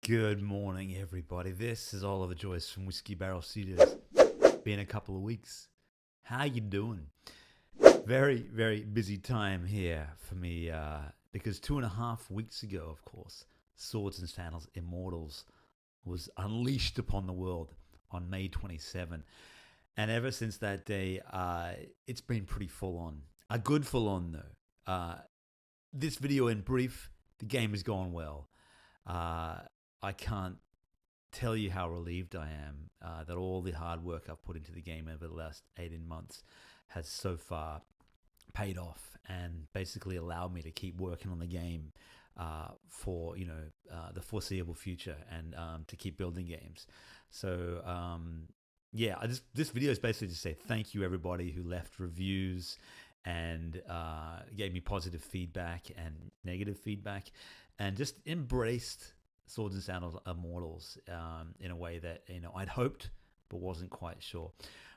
Good morning, everybody. This is Oliver Joyce from Whiskeybarrel Studios. Been a couple of weeks. How you doing? Very, very busy time here for me because 2.5 weeks ago, of course, Swords and Sandals Immortals was unleashed upon the world on May 27. And ever since that day, it's been pretty full on. A good full on, though. This video in brief, the game has gone well. I can't tell you how relieved I am that all the hard work I've put into the game over the last 18 months has so far paid off and basically allowed me to keep working on the game for the foreseeable future and to keep building games. So this video is basically to say thank you everybody who left reviews and gave me positive feedback and negative feedback and just embraced Swords and Sandals Immortals in a way that I'd hoped but wasn't quite sure.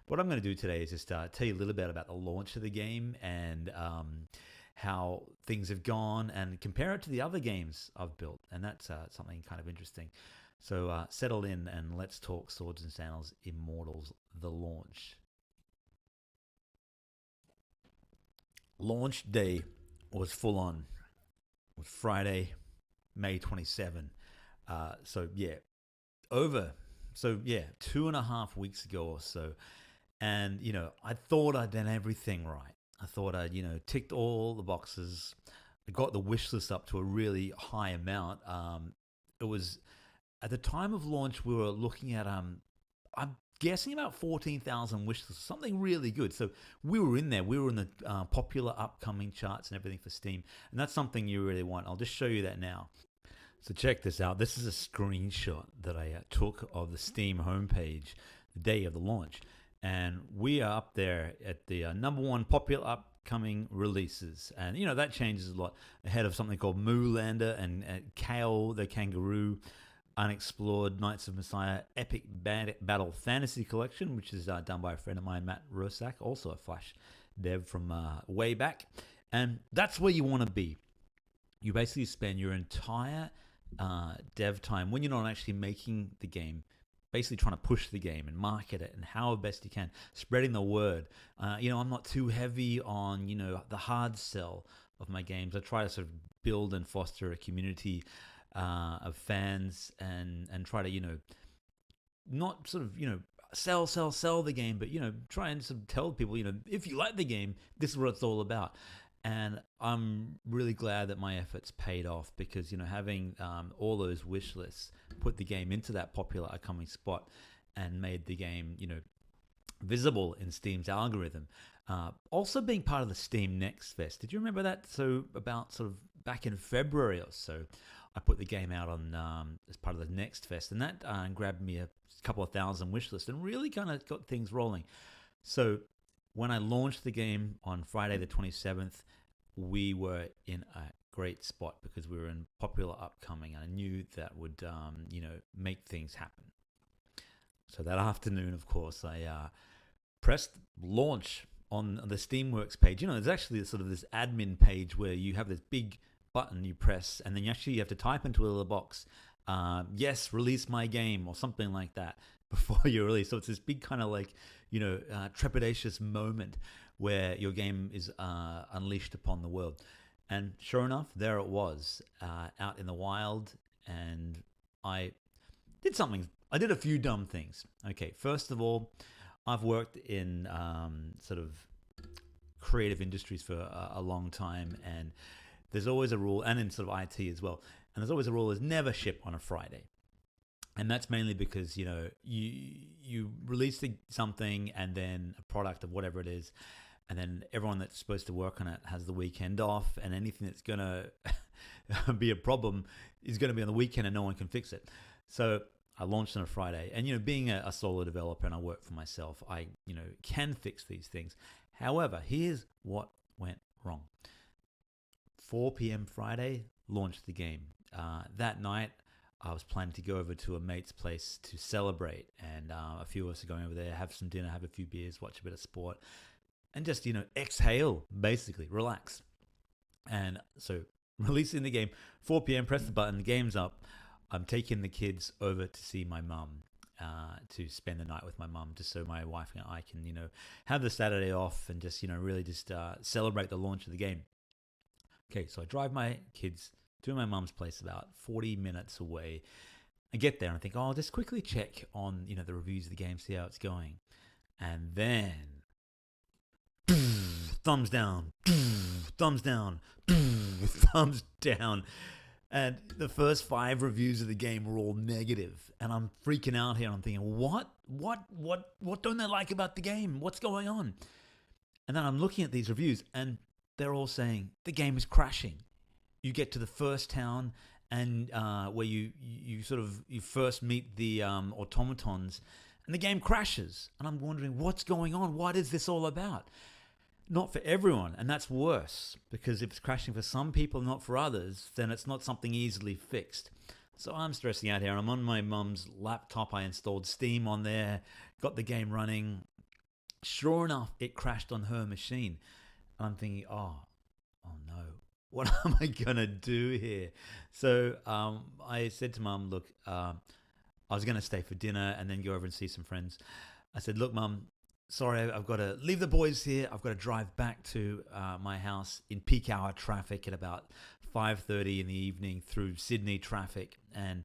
What I'm going to do today is just tell you a little bit about the launch of the game and how things have gone and compare it to the other games I've built, and that's something kind of interesting. So settle in and let's talk Swords and Sandals Immortals, the launch. Launch day was full on. It was Friday, May 27. 2.5 weeks ago or so. And, I thought I'd done everything right. I thought I'd, ticked all the boxes. I got the wish list up to a really high amount. It was, at the time of launch, we were looking at, I'm guessing about 14,000 wish lists, something really good. So we were in there. We were in the popular upcoming charts and everything for Steam. And that's something you really want. I'll just show you that now. So check this out. This is a screenshot that I took of the Steam homepage the day of the launch. And we are up there at the number one popular upcoming releases. And, that changes a lot. Ahead of something called Moolander and Kale the Kangaroo, Unexplored, Knights of Messiah, Epic Battle Fantasy Collection, which is done by a friend of mine, Matt Rosak, also a Flash dev from way back. And that's where you want to be. You basically spend your entire dev time when you're not actually making the game, basically trying to push the game and market it and how best you can, spreading the word. I'm not too heavy on, the hard sell of my games. I try to sort of build and foster a community of fans and try to, not sort of, sell the game, but, try and sort of tell people, if you like the game, this is what it's all about. And I'm really glad that my efforts paid off because, having all those wish lists put the game into that popular upcoming spot and made the game, visible in Steam's algorithm. Also being part of the Steam Next Fest. Did you remember that? So about sort of back in February or so, I put the game out on as part of the Next Fest, and that grabbed me a couple of thousand wish lists and really kind of got things rolling. So when I launched the game on Friday the 27th, we were in a great spot because we were in popular upcoming, and I knew that would, make things happen. So that afternoon, of course, I pressed launch on the Steamworks page. There's actually sort of this admin page where you have this big button you press, and then you have to type into a little box, yes, release my game, or something like that before you release. So it's this big kind of like, trepidatious moment where your game is unleashed upon the world. And sure enough, there it was, out in the wild, and I did a few dumb things. Okay, first of all, I've worked in sort of creative industries for a long time, and there's always a rule, and in sort of IT as well, and there's always a rule is never ship on a Friday. And that's mainly because, you release something and then a product of whatever it is, and then everyone that's supposed to work on it has the weekend off, and anything that's going to be a problem is going to be on the weekend and no one can fix it. So I launched on a Friday, and, being a solo developer and I work for myself, I, can fix these things. However, here's what went wrong. 4 p.m. Friday, launched the game. That night, I was planning to go over to a mate's place to celebrate, and a few of us are going over there, have some dinner, have a few beers, watch a bit of sport, and just, exhale, basically, relax. And so releasing the game, 4 p.m., press the button, the game's up. I'm taking the kids over to see my mum, to spend the night with my mum, just so my wife and I can, have the Saturday off and just, really just celebrate the launch of the game. Okay, so I drive my kids to my mum's place about 40 minutes away. I get there and I think, oh, I'll just quickly check on, the reviews of the game, see how it's going. And then, thumbs down, thumbs down, thumbs down. And the first 5 reviews of the game were all negative. And I'm freaking out here. I'm thinking, what don't they like about the game? What's going on? And then I'm looking at these reviews and they're all saying the game is crashing. You get to the first town and where you first meet the automatons and the game crashes. And I'm wondering, what's going on? What is this all about? Not for everyone, and that's worse, because if it's crashing for some people, not for others, then it's not something easily fixed. So I'm stressing out here. I'm on my mum's laptop. I installed Steam on there, got the game running. Sure enough, it crashed on her machine. And I'm thinking, oh no, what am I going to do here? So I said to Mum, look, I was going to stay for dinner and then go over and see some friends. I said, look, Mum, sorry, I've got to leave the boys here. I've got to drive back to my house in peak hour traffic at about 5:30 in the evening through Sydney traffic. And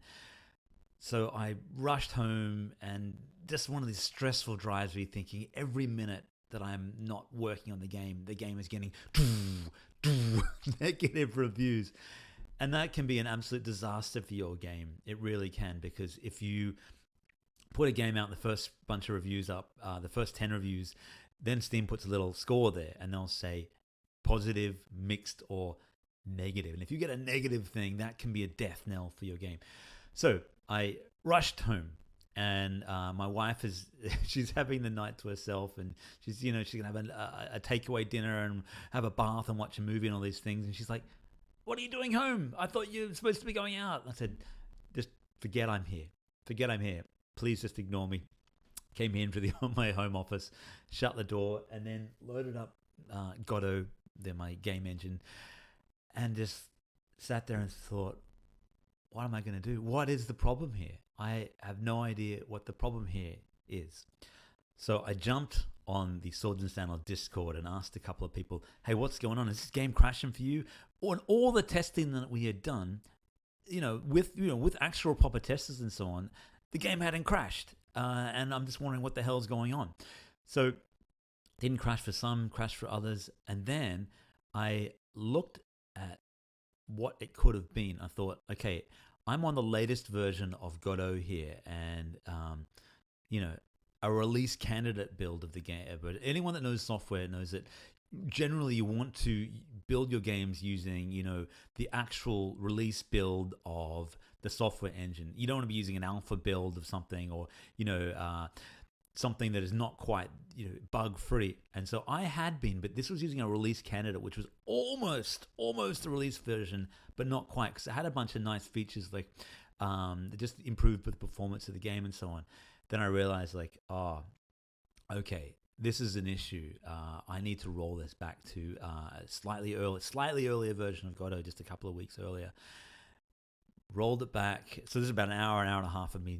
so I rushed home, and just one of these stressful drives where you're thinking every minute that I'm not working on the game is getting negative reviews. And that can be an absolute disaster for your game. It really can, because if you put a game out, the first bunch of reviews up, the first 10 reviews, then Steam puts a little score there and they'll say positive, mixed, or negative. And if you get a negative thing, that can be a death knell for your game. So I rushed home, and my wife she's having the night to herself, and she's gonna have a takeaway dinner and have a bath and watch a movie and all these things. And she's like, "What are you doing home? I thought you were supposed to be going out." And I said, "Just forget I'm here. Forget I'm here. Please just ignore me." Came into my home office, shut the door, and then loaded up Godot, my game engine, and just sat there and thought, what am I going to do? What is the problem here? I have no idea what the problem here is. So I jumped on the Swords and Sandals Discord and asked a couple of people, hey, what's going on? Is this game crashing for you? On all the testing that we had done, with actual proper testers and so on, the game hadn't crashed. And I'm just wondering what the hell's going on. So didn't crash for some, crashed for others. And then I looked at what it could have been. I thought, okay, I'm on the latest version of Godot here, and a release candidate build of the game. But anyone that knows software knows that generally you want to build your games using, the actual release build of the software engine. You don't want to be using an alpha build of something, or something that is not quite bug free. And so I had been, but this was using a release candidate, which was almost the release version, but not quite, because it had a bunch of nice features like that just improved the performance of the game and so on. Then I realized, okay, this is an issue. I need to roll this back to a slightly earlier version of Godot, just a couple of weeks earlier. Rolled it back. So this is about an hour and a half of me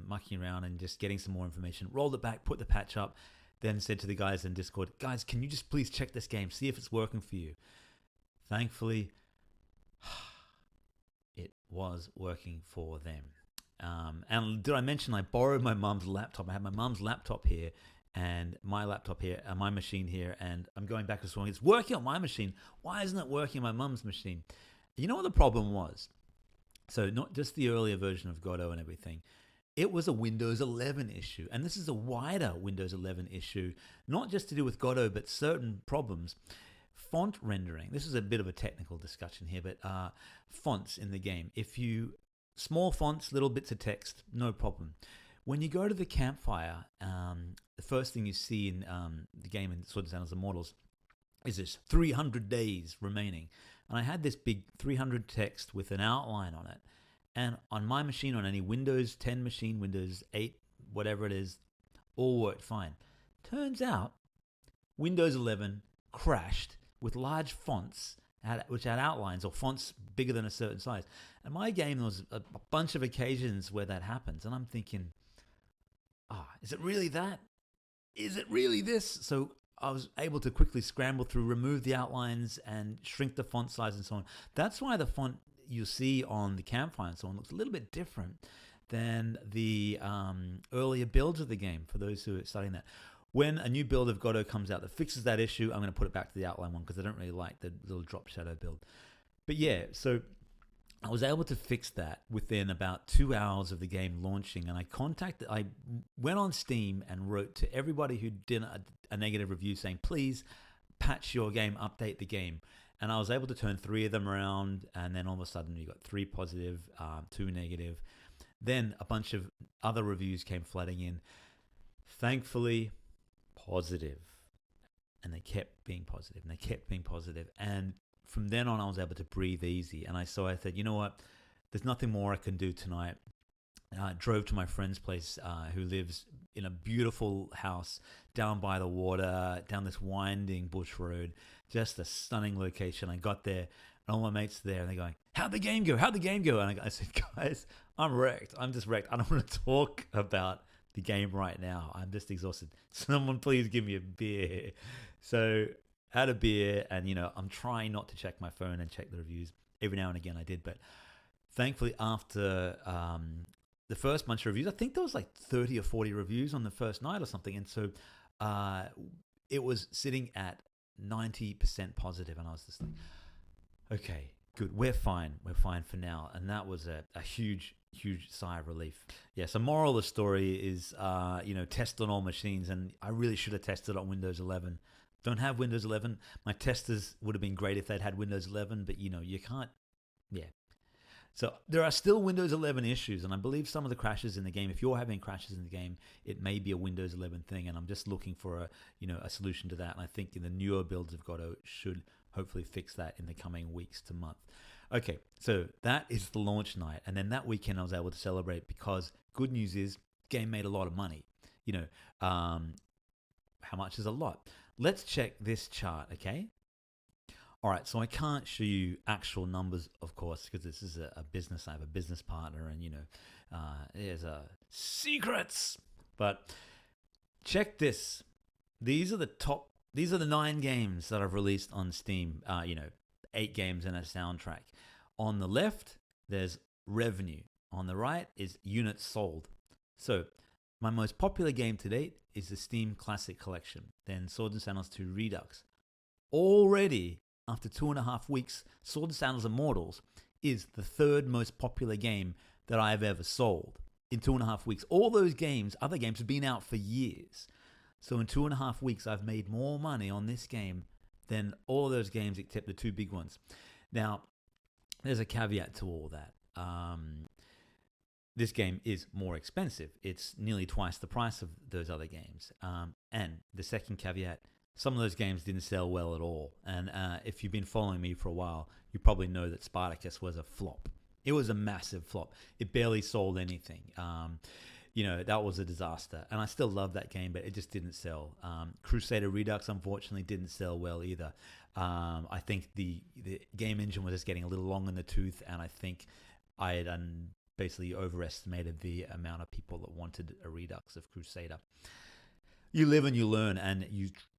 mucking around and just getting some more information. Rolled it back, put the patch up, then said to the guys in Discord, guys, can you just please check this game, see if it's working for you? Thankfully, it was working for them. And did I mention I borrowed my mum's laptop? I had my mum's laptop here and my laptop here, my machine here, and I'm going back and forth. It's working on my machine. Why isn't it working on my mum's machine? You know what the problem was? So not just the earlier version of Godot and everything. It was a Windows 11 issue. And this is a wider Windows 11 issue, not just to do with Godot, but certain problems. Font rendering. This is a bit of a technical discussion here, but fonts in the game. Small fonts, little bits of text, no problem. When you go to the campfire, the first thing you see in the game in Swords and Sandals Immortals is this 300 days remaining. And I had this big 300 text with an outline on it. And on my machine, on any Windows 10 machine, Windows 8, whatever it is, all worked fine. Turns out, Windows 11 crashed with large fonts which had outlines or fonts bigger than a certain size. And my game, there was a bunch of occasions where that happens, and I'm thinking, is it really that? Is it really this? So I was able to quickly scramble through, remove the outlines, and shrink the font size and so on. That's why the font you see on the Campfire and so on looks a little bit different than the earlier builds of the game, for those who are studying that. When a new build of Godot comes out that fixes that issue, I'm going to put it back to the outline one because I don't really like the little drop shadow build. But yeah, so I was able to fix that within about 2 hours of the game launching, and I went on Steam and wrote to everybody who did a negative review saying, please patch your game, update the game. And I was able to turn 3 of them around, and then all of a sudden you got 3 positive, 2 negative. Then a bunch of other reviews came flooding in. Thankfully, positive. And they kept being positive, and they kept being positive. And from then on, I was able to breathe easy. And I said, you know what? There's nothing more I can do tonight. I drove to my friend's place who lives in a beautiful house down by the water, down this winding bush road, just a stunning location. I got there, and all my mates are there, and they're going, how'd the game go? How'd the game go? And I said, guys, I'm wrecked. I'm just wrecked. I don't want to talk about the game right now. I'm just exhausted. Someone please give me a beer. So had a beer, and I'm trying not to check my phone and check the reviews. Every now and again I did, but thankfully after the first bunch of reviews, I think there was like 30 or 40 reviews on the first night or something, and so it was sitting at 90% positive, and I was just like, okay, good, we're fine for now. And that was a huge sigh of relief. Yeah, so moral of the story is test on all machines, and I really should have tested on Windows 11. Don't have Windows 11. My testers would have been great if they'd had Windows 11, but you can't. Yeah. So there are still Windows 11 issues, and I believe some of the crashes in the game, if you're having crashes in the game, it may be a Windows 11 thing, and I'm just looking for a solution to that. And I think in the newer builds of Godot should hopefully fix that in the coming weeks to month. Okay, so that is the launch night, and then that weekend I was able to celebrate because good news is game made a lot of money. How much is a lot? Let's check this chart, okay? All right, so I can't show you actual numbers, of course, because this is a business. I have a business partner, and there's secrets. But check this. These are the 9 games that I've released on Steam. 8 games and a soundtrack. On the left, there's revenue. On the right is units sold. So my most popular game to date is the Steam Classic Collection, then Swords and Sandals 2 Redux. Already, after 2.5 weeks, Swords and Sandals Immortals is the 3rd most popular game that I've ever sold in 2.5 weeks. All those games, other games, have been out for years. So in 2.5 weeks, I've made more money on this game than all of those games except the 2 big ones. Now, there's a caveat to all that. This game is more expensive. It's nearly twice the price of those other games. And the second caveat, some of those games didn't sell well at all. And if you've been following me for a while, you probably know that Spartacus was a flop. It was a massive flop. It barely sold anything. That was a disaster. And I still love that game, but it just didn't sell. Crusader Redux, unfortunately, didn't sell well either. I think the game engine was just getting a little long in the tooth, and I think I had basically overestimated the amount of people that wanted a Redux of Crusader. You live and you learn, and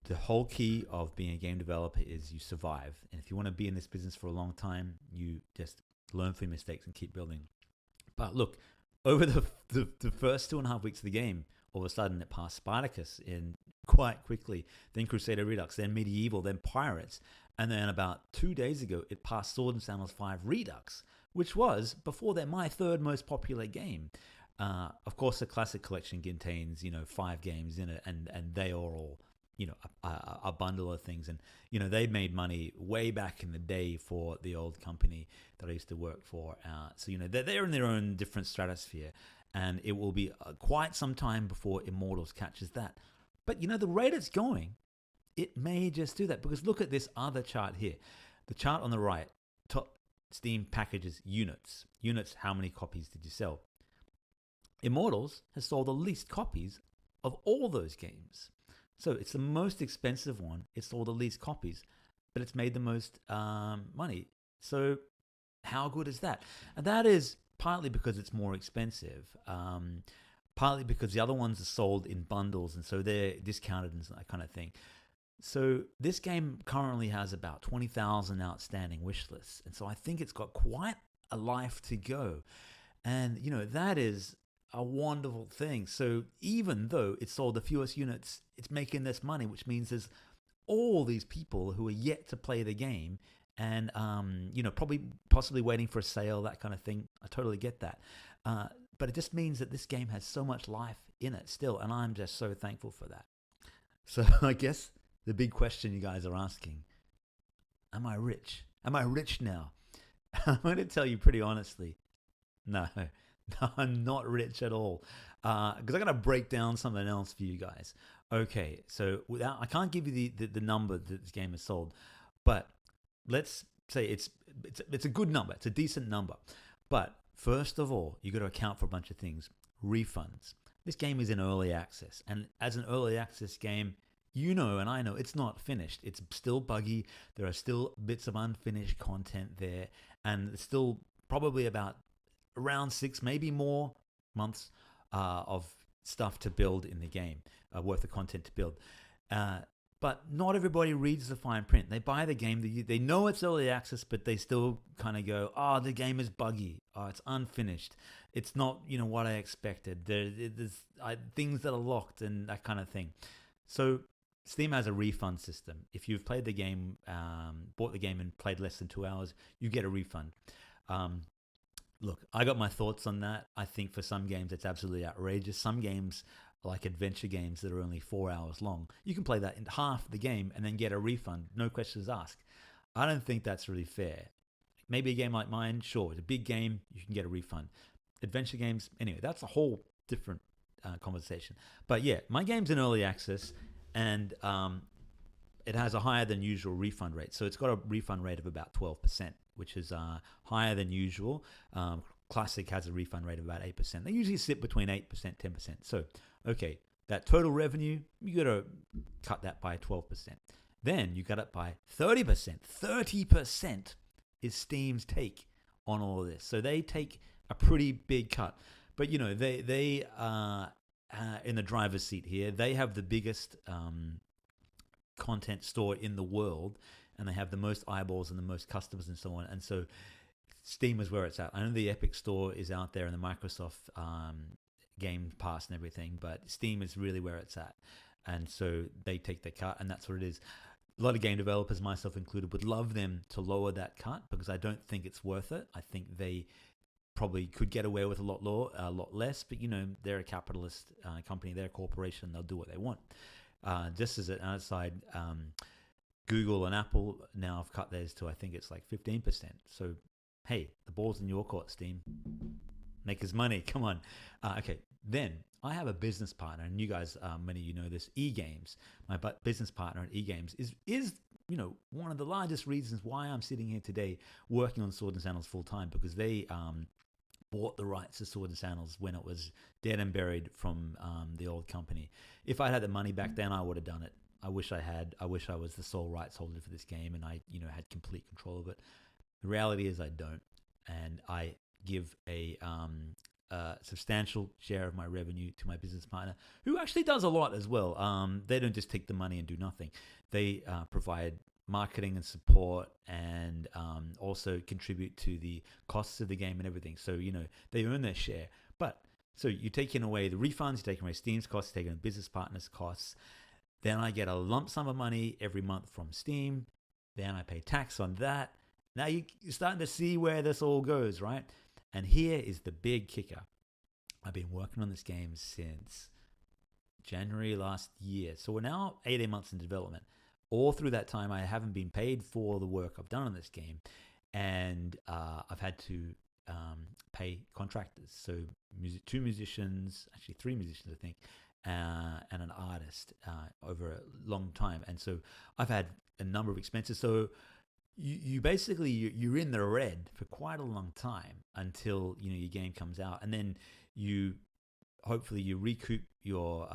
the whole key of being a game developer is you survive. And if you want to be in this business for a long time, you just learn from your mistakes and keep building. But look, over the first 2.5 weeks of the game, all of a sudden it passed Spartacus in quite quickly, then Crusader Redux, then Medieval, then Pirates, and then about 2 days ago it passed Sword and Sandals 5 Redux, which was, before that, my 3rd most popular game. Of course, the Classic Collection contains, 5 games in it, and they are all, a bundle of things. And, they made money way back in the day for the old company that I used to work for. So, they're in their own different stratosphere, and it will be quite some time before Immortals catches that. But, the rate it's going, it may just do that, because look at this other chart here. The chart on the right, top Steam packages units. Units, how many copies did you sell? Immortals has sold the least copies of all those games. So it's the most expensive one. It sold the least copies. but it's made the most money. So how good is that? And that is partly because it's more expensive, partly because the other ones are sold in bundles and so they're discounted and that kind of thing. So this game currently has about 20,000 outstanding wish lists. And so I think it's got quite a life to go. And, that is a wonderful thing. So even though it sold the fewest units, it's making this money, which means there's all these people who are yet to play the game and, probably possibly waiting for a sale, that kind of thing. I totally get that. But it just means that this game has so much life in it still. And I'm just so thankful for that. So I guess the big question you guys are asking, am I rich? Am I rich now? I'm going to tell you pretty honestly, no, I'm not rich at all. Because I'm going to break down something else for you guys. Okay, so I can't give you the number that this game has sold, but let's say it's a good number. It's a decent number. But first of all, you got to account for a bunch of things. Refunds. This game is in early access, and as an early access game, and I know it's not finished. It's still buggy. There are still bits of unfinished content there, and it's still probably about around 6, maybe more months of stuff to build in the game, worth of content to build. But not everybody reads the fine print. They buy the game. They know it's early access, but they still kind of go, oh, the game is buggy. Oh, it's unfinished. It's not, what I expected. There's things that are locked and that kind of thing. So Steam has a refund system. If you've played the game, bought the game and played less than 2 hours, you get a refund. Look, I got my thoughts on that. I think for some games, it's absolutely outrageous. Some games, like adventure games that are only 4 hours long, you can play that in half the game and then get a refund, no questions asked. I don't think that's really fair. Maybe a game like mine, sure, it's a big game, you can get a refund. Adventure games, anyway, that's a whole different conversation. But yeah, my game's in early access, and it has a higher than usual refund rate. So it's got a refund rate of about 12%, which is higher than usual. Classic has a refund rate of about 8%. They usually sit between 8%, 10%. So, okay, that total revenue, you got to cut that by 12%. Then you cut it by 30%. 30% is Steam's take on all of this. So they take a pretty big cut. But, they are in the driver's seat here. They have the biggest content store in the world, and they have the most eyeballs and the most customers and so on. And so Steam is where it's at. I know the Epic Store is out there and the Microsoft Game Pass and everything, but Steam is really where it's at. And so they take the cut, and that's what it is. A lot of game developers, myself included, would love them to lower that cut because I don't think it's worth it. I think they probably could get away with a lot less, but they're a capitalist company, they're a corporation, they'll do what they want. Just as an aside, Google and Apple now have cut theirs to, I think it's like 15%. So, hey, the ball's in your court, Steam. Make us money. Come on. Okay, then I have a business partner, and you guys, many of you know this, eGames. My business partner at eGames is one of the largest reasons why I'm sitting here today working on Sword and Sandals full time, because they bought the rights to Sword and Sandals when it was dead and buried from the old company. If I had the money back then, I would have done it. I wish I had. I wish I was the sole rights holder for this game, and I, had complete control of it. The reality is I don't, and I give a substantial share of my revenue to my business partner, who actually does a lot as well. They don't just take the money and do nothing. They provide marketing and support, and also contribute to the costs of the game and everything. So, they earn their share. But so you're taking away the refunds, you're taking away Steam's costs, you're taking away business partners' costs. Then I get a lump sum of money every month from Steam. Then I pay tax on that. Now you're starting to see where this all goes, right? And here is the big kicker. I've been working on this game since January last year. So we're now 18 months in development. All through that time, I haven't been paid for the work I've done on this game. And I've had to pay contractors. So 2 musicians, actually 3 musicians, I think, and an artist over a long time. And so I've had a number of expenses. So you basically, you're in the red for quite a long time until, your game comes out. And then hopefully you recoup your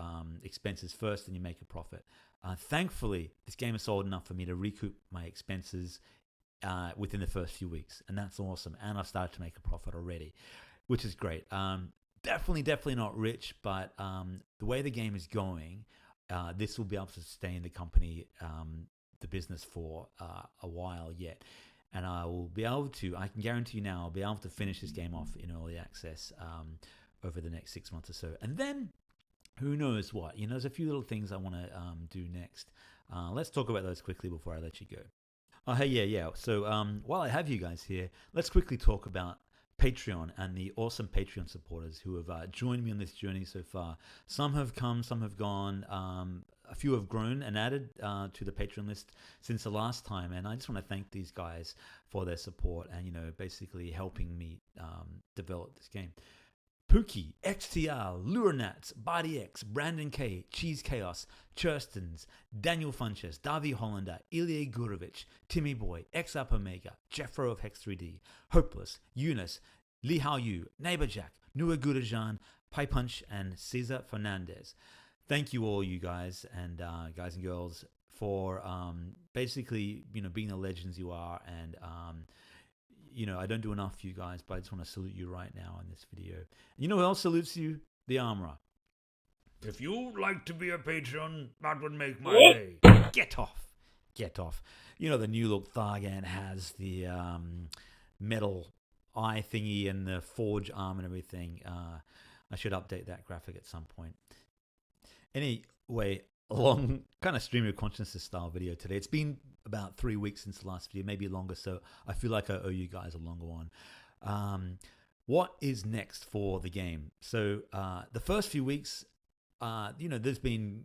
expenses first and you make a profit. Thankfully, this game has sold enough for me to recoup my expenses within the first few weeks, and that's awesome. And I've started to make a profit already, which is great. Definitely not rich, but the way the game is going, this will be able to sustain the company, the business for a while yet. And I will be able to, I can guarantee you now, I'll be able to finish this game off in early access over the next 6 months or so. And then who knows what? There's a few little things I want to do next. Let's talk about those quickly before I let you go. Oh, hey, yeah. So while I have you guys here, let's quickly talk about Patreon and the awesome Patreon supporters who have joined me on this journey so far. Some have come, some have gone. A few have grown and added to the Patreon list since the last time, and I just want to thank these guys for their support and basically helping me develop this game. Pookie, XTR, Lurenats, Barty X, Brandon K, Cheese Chaos, Churstons, Daniel Funches, Davi Hollander, Ilya Gurovich, Timmy Boy, X Up Omega, Jeffro of Hex 3D, Hopeless, Eunice, Li Hao Yu, Neighbor Jack, Nua Gudajan, Pai Punch, and Cesar Fernandez. Thank you all, you guys and girls, for basically being the legends you are. And I don't do enough for you guys, but I just want to salute you right now in this video. You know who else salutes you? The Armorer. If you'd like to be a patron, that would make my day. Get off. The new look Thargan has the metal eye thingy and the forge arm and everything. I should update that graphic at some point. Anyway, a long kind of stream of consciousness style video today. It's been about 3 weeks since the last video, maybe longer, so I feel like I owe you guys a longer one. What is next for the game? So the first few weeks, there's been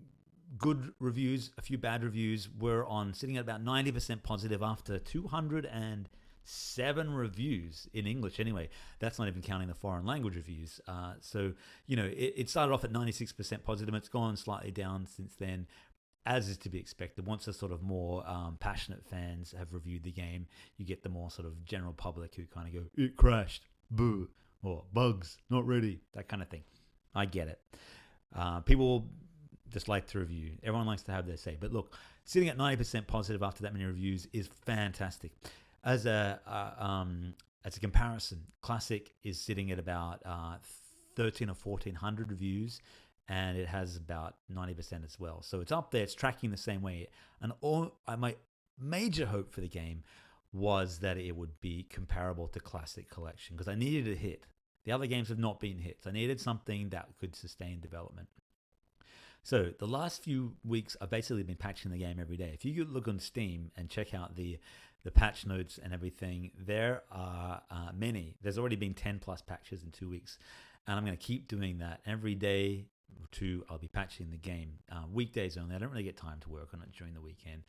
good reviews, a few bad reviews. We're sitting at about 90% positive after 207 reviews in English anyway. That's not even counting the foreign language reviews. So it started off at 96% positive. It's gone slightly down since then, as is to be expected. Once the sort of more passionate fans have reviewed the game, you get the more sort of general public who kind of go, it crashed, boo, or bugs, not ready, that kind of thing. I get it. People just like to review. Everyone likes to have their say. But look, sitting at 90% positive after that many reviews is fantastic. As a comparison, Classic is sitting at about 13 or 1400 reviews, and it has about 90% as well. So it's up there. It's tracking the same way. And my major hope for the game was that it would be comparable to Classic Collection, because I needed a hit. The other games have not been hits. I needed something that could sustain development. So the last few weeks, I've basically been patching the game every day. If you look on Steam and check out the patch notes and everything, there are many. There's already been 10 plus patches in 2 weeks, and I'm going to keep doing that every day. I'll be patching the game weekdays only. I don't really get time to work on it during the weekend,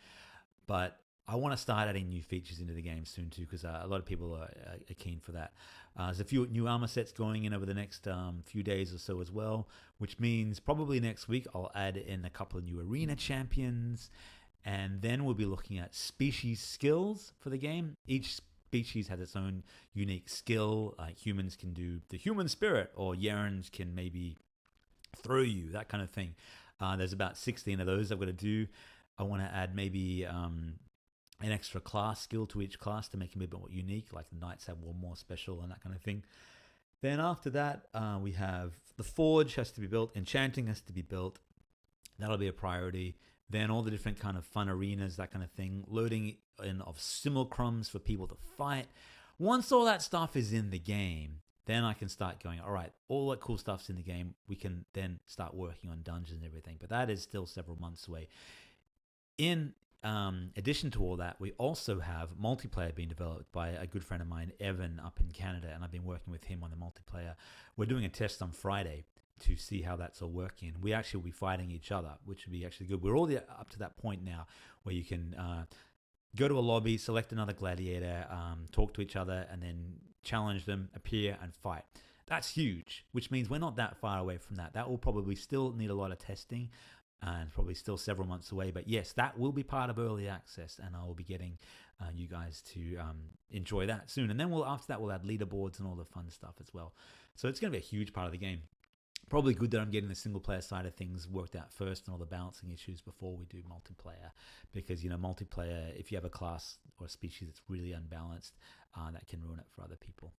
but I want to start adding new features into the game soon too, because a lot of people are keen for that. There's a few new armor sets going in over the next few days or so as well, which means probably next week I'll add in a couple of new arena champions, and then we'll be looking at species skills for the game. Each species has its own unique skill. Like humans can do the human spirit, or Yarans can maybe throw you, that kind of thing. There's about 16 of those I've got to do. I want to add maybe an extra class skill to each class to make them a bit more unique, like the knights have one more special and that kind of thing. Then after that, we have the forge has to be built, enchanting has to be built. That'll be a priority. Then all the different kind of fun arenas, that kind of thing, loading in of simulacrums for people to fight. Once all that stuff is in the game, then I can start going, all right, all that cool stuff's in the game. We can then start working on dungeons and everything. But that is still several months away. In addition to all that, we also have multiplayer being developed by a good friend of mine, Evan, up in Canada, and I've been working with him on the multiplayer. We're doing a test on Friday to see how that's all working. We actually will be fighting each other, which would be actually good. We're all up to that point now where you can go to a lobby, select another gladiator, talk to each other, and then challenge them, appear, and fight. That's huge, which means we're not that far away from that. That will probably still need a lot of testing, and probably still several months away. But yes, that will be part of early access, and I will be getting you guys to enjoy that soon. And then after that, we'll add leaderboards and all the fun stuff as well. So it's going to be a huge part of the game. Probably good that I'm getting the single player side of things worked out first and all the balancing issues before we do multiplayer. Because, multiplayer, if you have a class or a species that's really unbalanced, that can ruin it for other people.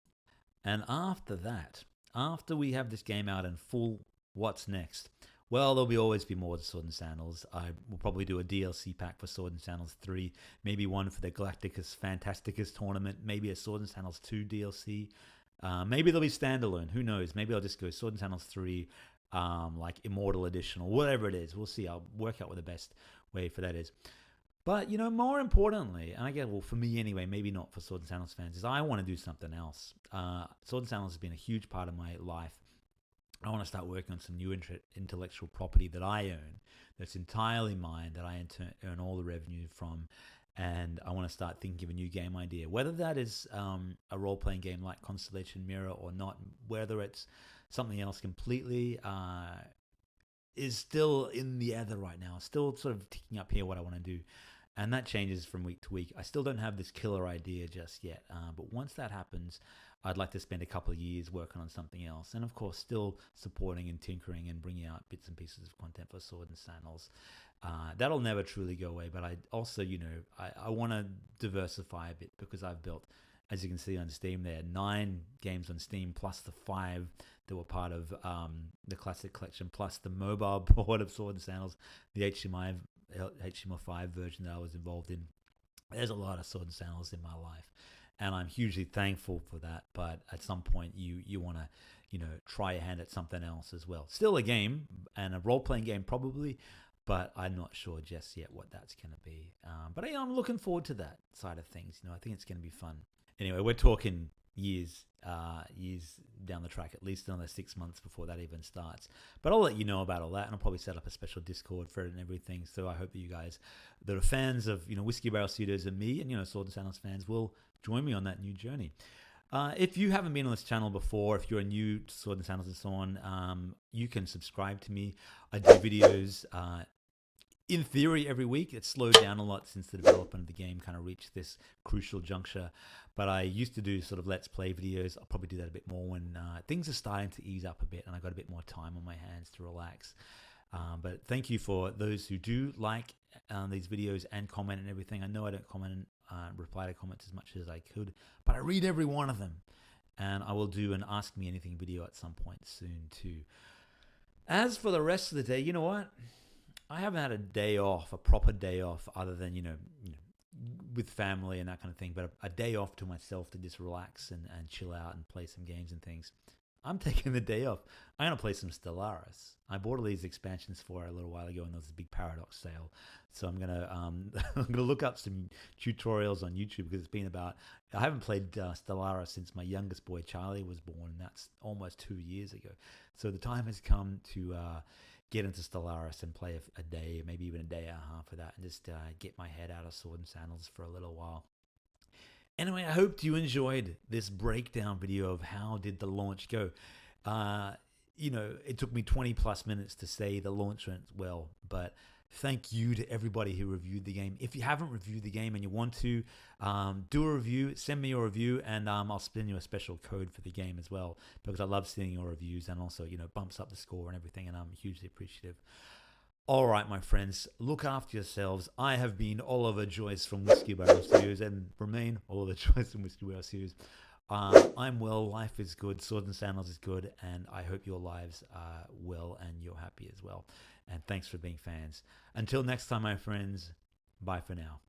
And after that, after we have this game out in full, what's next? Well, there'll always be more to Sword and Sandals. I will probably do a DLC pack for Sword and Sandals 3, maybe one for the Galacticus Fantasticus tournament, maybe a Sword and Sandals 2 DLC. Maybe they'll be standalone. Who knows? Maybe I'll just go Sword and Sandals 3, like Immortal Edition or whatever it is. We'll see. I'll work out what the best way for that is. But, more importantly, and I get, well, for me anyway, maybe not for Sword and Sandals fans, is I want to do something else. Sword and Sandals has been a huge part of my life. I want to start working on some new intellectual property that I own, that's entirely mine, that I earn all the revenue from. And I want to start thinking of a new game idea, whether that is a role-playing game like Constellation Mirror or not, whether it's something else completely, is still in the ether right now. Still sort of ticking up here what I want to do. And that changes from week to week. I still don't have this killer idea just yet. But once that happens, I'd like to spend a couple of years working on something else. And of course, still supporting and tinkering and bringing out bits and pieces of content for Sword and Sandals. That'll never truly go away. But I also, I want to diversify a bit, because I've built, as you can see on Steam there, 9 games on Steam, plus the 5 that were part of the Classic Collection, plus the mobile board of Sword and Sandals, the HTML5 version that I was involved in. There's a lot of Sword and Sandals in my life, and I'm hugely thankful for that. But at some point, you want to, try your hand at something else as well. Still a game, and a role-playing game probably, but I'm not sure just yet what that's going to be. But I'm looking forward to that side of things. I think it's going to be fun. Anyway, we're talking years down the track, at least another 6 months before that even starts. But I'll let you know about all that, and I'll probably set up a special Discord for it and everything. So I hope that you guys that are fans of Whiskeybarrel Studios and me, and Sword and Sandals fans, will join me on that new journey. If you haven't been on this channel before, if you're new to Sword and Sandals and so on, you can subscribe to me. I do videos in theory every week. It's slowed down a lot since the development of the game kind of reached this crucial juncture. But I used to do sort of Let's Play videos. I'll probably do that a bit more when things are starting to ease up a bit and I got a bit more time on my hands to relax. But thank you for those who do like these videos and comment and everything. I know I don't comment and reply to comments as much as I could, but I read every one of them. And I will do an Ask Me Anything video at some point soon too. As for the rest of the day, you know what? I haven't had a day off, a proper day off, other than, with family and that kind of thing, but a day off to myself to just relax and chill out and play some games and things. I'm taking the day off. I'm going to play some Stellaris. I bought all these expansions for it a little while ago, and there was a big Paradox sale. So I'm going to I'm gonna look up some tutorials on YouTube, because it's been I haven't played Stellaris since my youngest boy, Charlie, was born, and that's almost 2 years ago. So the time has come to get into Stellaris and play a day, maybe even a day and a half of that, and just get my head out of Sword and Sandals for a little while. Anyway, I hope you enjoyed this breakdown video of how did the launch go. It took me 20 plus minutes to say the launch went well, but thank you to everybody who reviewed the game. If you haven't reviewed the game and you want to, do a review, send me your review, and I'll send you a special code for the game as well, because I love seeing your reviews, and also, bumps up the score and everything, and I'm hugely appreciative. All right, my friends, look after yourselves. I have been Oliver Joyce from Whiskeybarrel Studios, and remain Oliver Joyce from Whiskeybarrel Studios. I'm well, life is good, Sword and Sandals is good, and I hope your lives are well and you're happy as well. And thanks for being fans. Until next time, my friends, bye for now.